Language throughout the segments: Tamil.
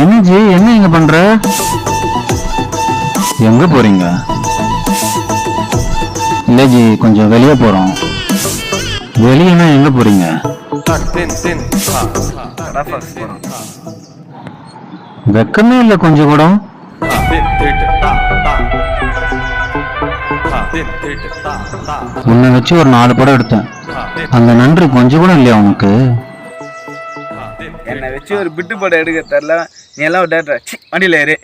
என்ன ஜி, என்ன இங்க பண்ற? எங்க போறீங்க? இல்ல ஜி, கொஞ்சம் வெளியே போறோம். வெளியேனா எங்க போறீங்க? வெக்கமே இல்ல கொஞ்சம் கூட. உன்னை வச்சு ஒரு 4 படம் எடுத்தேன். அந்த நன்றி கொஞ்சம் கூட இல்லையா உனக்கு? என்னை வச்சு ஒரு பிட்டு படம் எடுக்க தரல. நீ எல்லாம் டேரக்டர் வண்டியில் ஏறு.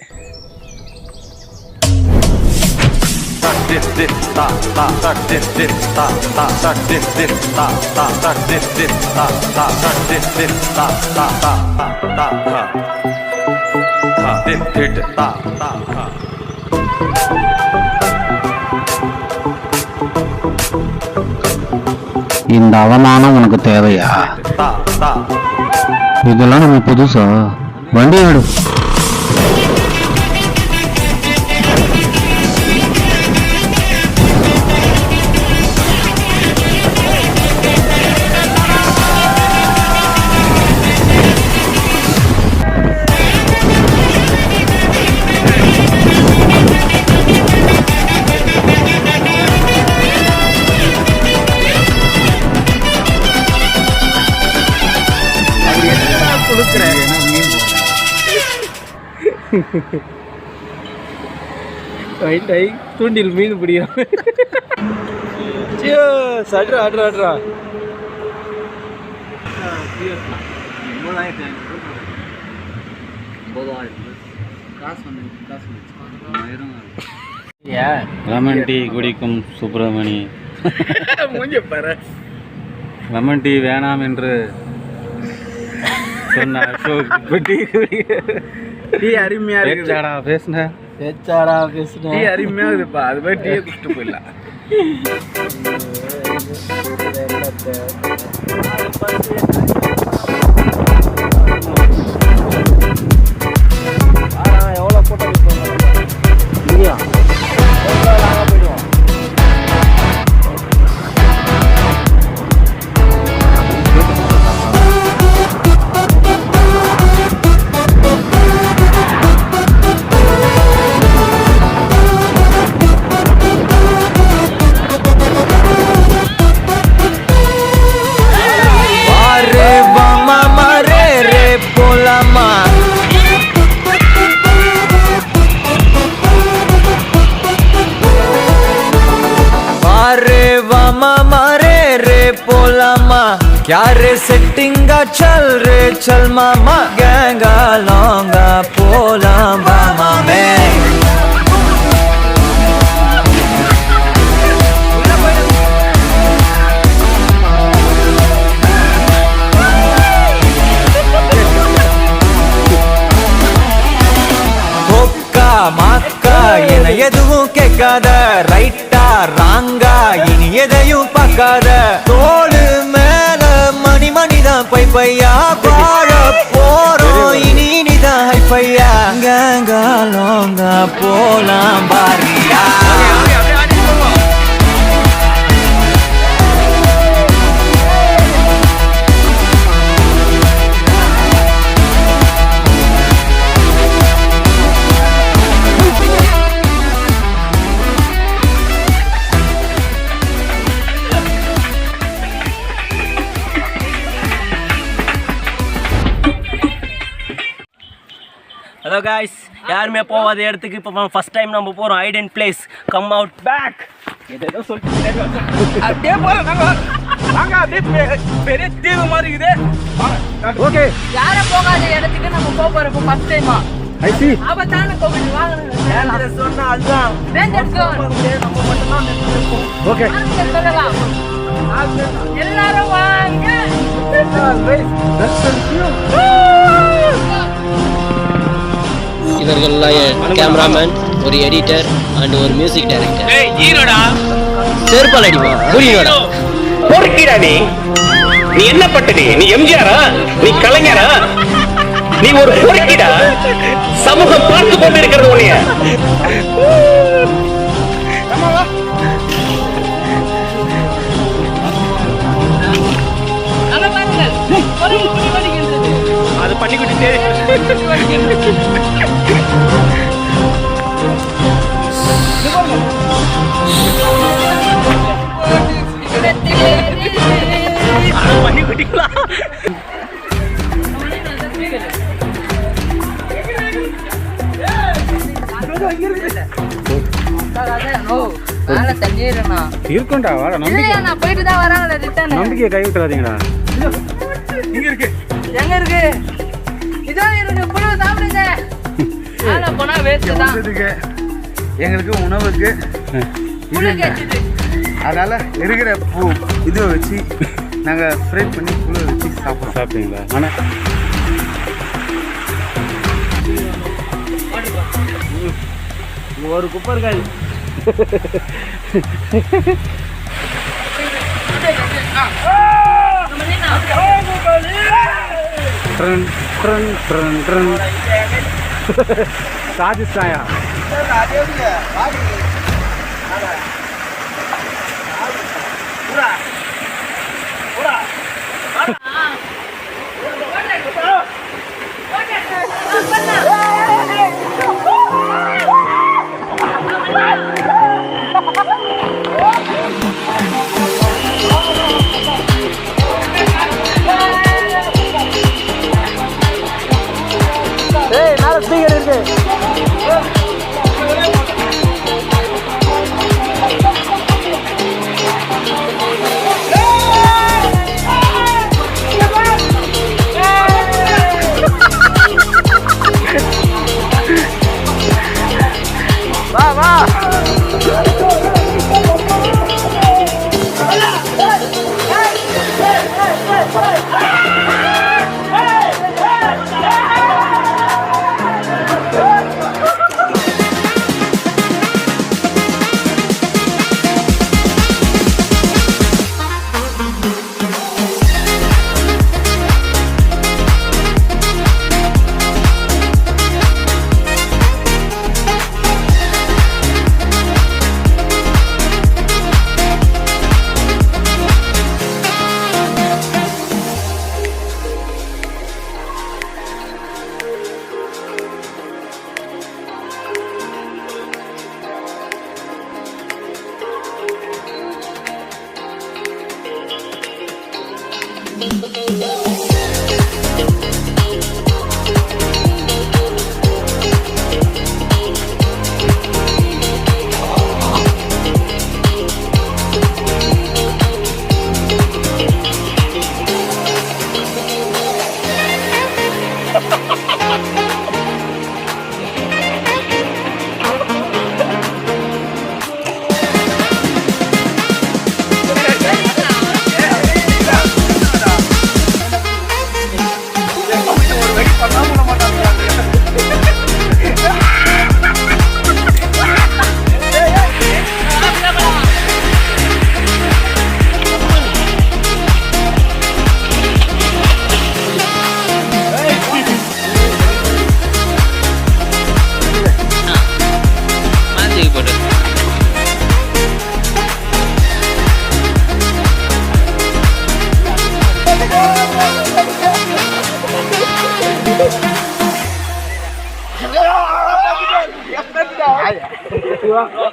இந்த அவமானம் உனக்கு தேவையா? இதெல்லாம் நம்ம புதுசா? வண்டி ஆடு. தூண்டில் மீன் பிடிக்கும். அட்ரா அட்ரா அட்ரா. லெமன் டீ குடிக்கும் சுப்பிரமணி. லெமன் டீ வேணாம் என்று சொன்ன அசோக் டீ அருமையா இருக்குடா. பேசுன டீ அருமையா இருக்குப்பா. அது மாதிரி டீயை குடிச்சிட்டு போயிடலாம். எவ்வளோ போட்டோ இல்லையா? போயிடுவோம். क्या रे सेटिंगा चल रे चल मामा गैंगा लौंगा पोला मामा में होक्का माक्का एना एदुवुम केक्काद राइटा रांगा इनी एदैयुम पाक्काद तोलु मेल मणि मणिதான் பை பையா வாழ போறோம் இனி இனிதான் ஹைஃபையா கேங்கா லோங்கா போலாம் பாரியா. ஹலோ காய்ஸ், யாருமே போகாத இடத்துக்கு இப்போ ஃபர்ஸ்ட் டைம் நம்ம போகிறோம். ஐடென்ட் பிளேஸ், கம் அவுட் பேக். எதோ சொல்லிட்டு அப்படியே போகிறோம். நாங்கள் அப்படியே பெரிய தீவு மாதிரி இருக்குது. ஓகே, யாரும் போகாத இடத்துக்கு நம்ம போக போகிறோம் இப்போ ஃபர்ஸ்ட் டைமா. ஆபத்தான கோவில் வாங்க சொன்னா அதுதான் நம்ம மட்டும்தான் இருக்கோம். ஓகே சொல்லலாம். எல்லாரும் வாங்க. இவர்கள்லாம் கேமராமேன், ஒரு எடிட்டர் அண்ட் ஒரு மியூசிக் டைரக்டர். செருப்பால் அடிமா புரியுடா. பொறுக்கிடா நீ என்ன பட்டது? நீ எம்ஜிஆரா? நீ கலைஞரா? நீ ஒரு பொறுக்கிடா. சமூகம் பார்த்து கொண்டு இருக்கிறது உன்னைய. அங்க பாருங்க, ஒரு முடி வடிக்கிறது. பண்ணி குட்டிங்களா மேல தண்ணி ஏறனா இருக்கும்டா வாடா இல்லையா நான் போயிட்டு தான் வராங்கடா ரிட்டர்ன் நம்பிக்கையை கை விட்டுறாதீங்கடா இங்க இருக்கு எங்க இருக்கு இதோ இருக்கு புழு சாப்பிடுங்க மேல போனா வேஸ்ட் தான் எங்களுக்கு உணவுக்கு புழு கேட்டுது அதனால இருக்கிற இதை வச்சு நாங்கள் ஃப்ரை பண்ணி புழு வச்சு சாப்பிட்றோம். சாப்பிட்டீங்களா ஆனால் ஒரு குப்பை இருக்காது. சாதிச்சாயா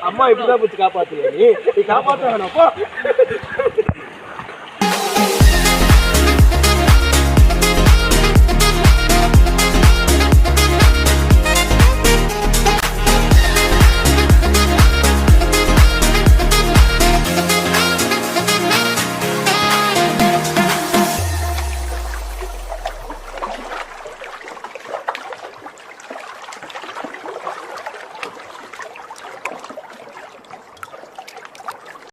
அம்மா இப்படிதான் போச்சு காப்பாத்துவ நீ காப்பாத்த வேணாம்.